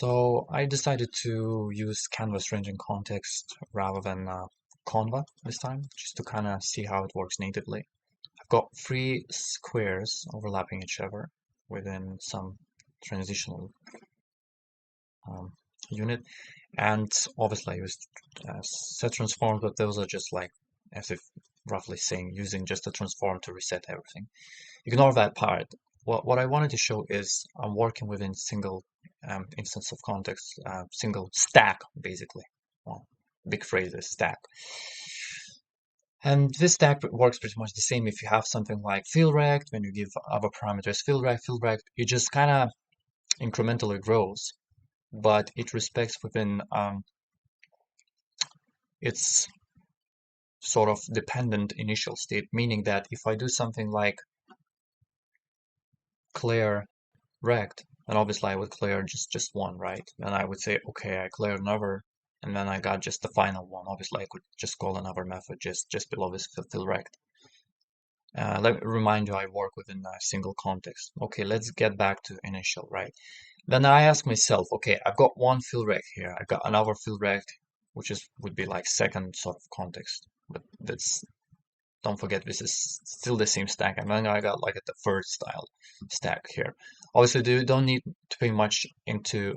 So I decided to use Canvas rendering context rather than Canva this time, just to kind of see how it works natively. I've got three squares overlapping each other within some transitional unit, and obviously I used set transforms, but those are just like as if roughly saying using just a transform to reset everything. Ignore that part. What I wanted to show is I'm working within single instance of context, single stack, basically. Well, big phrase is stack. And this stack works pretty much the same if you have something like fillRect, when you give other parameters fillRect, it just kind of incrementally grows, but it respects within its sort of dependent initial state, meaning that if I do something like clear rect, and obviously I would clear just one, right? And I would say, okay, I clear another, and then I got just the final one. Obviously, I could just call another method just below this fill rect. Let me remind you, I work within a single context. Okay, let's get back to initial, right? Then I ask myself, okay, I've got one fill rect here. I've got another fill rect, which would be like second sort of context, but that's, don't forget, this is still the same stack, and then I got like the third style stack here. Obviously, you don't need to pay much into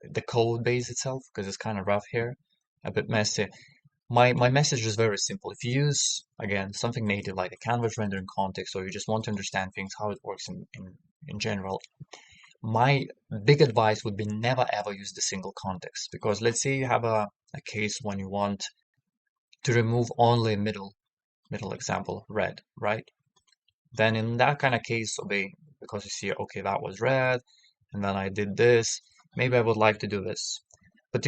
the code base itself because it's kind of rough here, a bit messy. My message is very simple. If you use, again, something native like a Canvas rendering context, or you just want to understand things, how it works in general, my big advice would be never ever use the single context, because let's say you have a case when you want to remove only middle example, red, right? Then in that kind of case, because you see, okay, that was red, and then I did this, maybe I would like to do this. But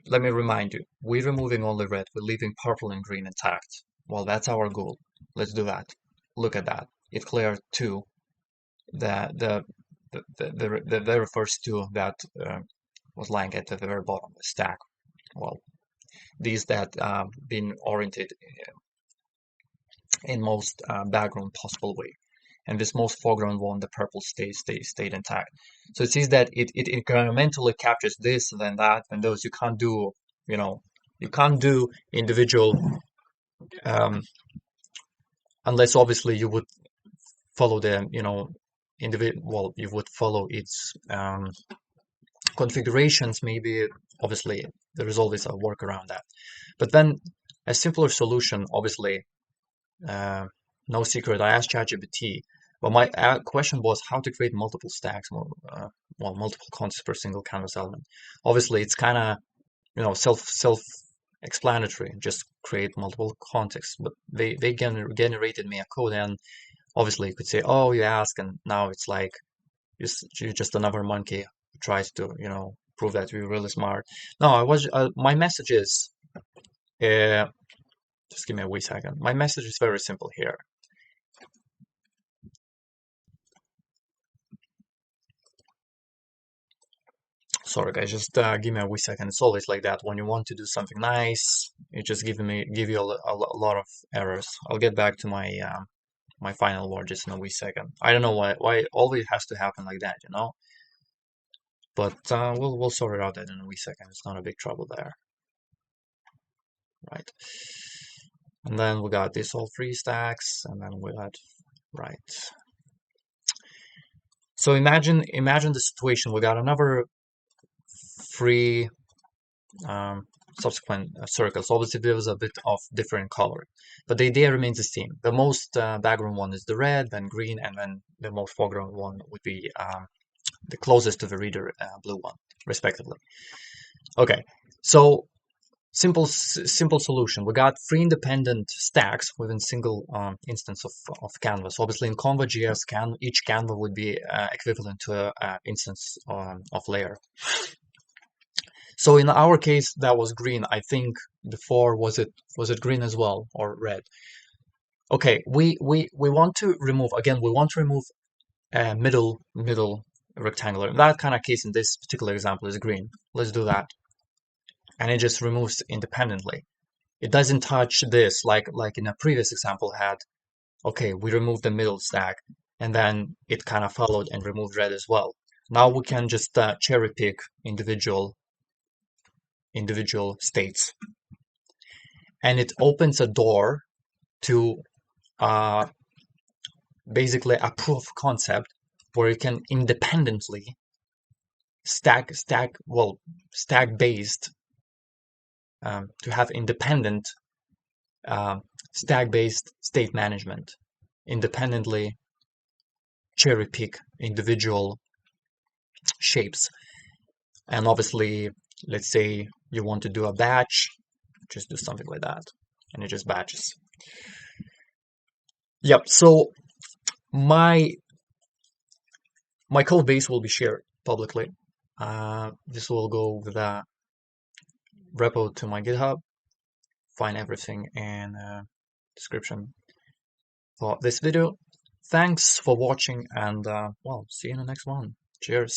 let me remind you, we're removing only red, we're leaving purple and green intact. Well, that's our goal. Let's do that. Look at that. It cleared two, the very first two that was lying at the very bottom of the stack. Well, these that been oriented in most background possible way, and this most foreground one, the purple stayed intact. So it sees that it incrementally captures this and then that and those. You can't do, you can't do individual unless obviously you would follow the individual, you would follow its configurations. Maybe obviously there is always a work around that, but then a simpler solution, obviously. No secret, I asked ChatGPT, but my question was how to create multiple stacks, multiple concepts per single canvas element. Obviously, it's kind of self-explanatory. Just create multiple contexts, but they generated me a code, and obviously you could say, oh, you ask, and now it's like you're just another monkey who tries to prove that you're really smart. No, my message is. Just give me a wee second. My message is very simple here. Sorry guys, just give me a wee second. It's always like that. When you want to do something nice, it just give you a lot of errors. I'll get back to my my final word just in a wee second. I don't know why it always has to happen like that, But we'll sort it out in a wee second. It's not a big trouble there. Right. And then we got these all three stacks, and then we got right. So imagine the situation. We got another three subsequent circles. Obviously, there was a bit of different color, but the idea remains the same. The most background one is the red, then green, and then the most foreground one would be the closest to the reader blue one, respectively. Okay, so simple solution. We got three independent stacks within single instance of Canvas. Obviously, in Canva.js, each Canva would be equivalent to an instance of layer. So in our case, that was green. I think before was it green as well, or red? Okay, we want to remove, again, we want to remove a middle rectangular. In that kind of case, in this particular example, is green. Let's do that. And it just removes independently. It doesn't touch this like in a previous example had. Okay, we removed the middle stack, and then it kind of followed and removed red as well. Now we can just cherry pick individual states, and it opens a door to basically a proof of concept where you can independently stack based to have independent stack based state management, independently cherry pick individual shapes. And obviously, let's say you want to do a batch, just do something like that, and it just batches. Yep. So my code base will be shared publicly. This will go with a repo to my GitHub. Find everything in description for this video. Thanks for watching, and well, see you in the next one. Cheers.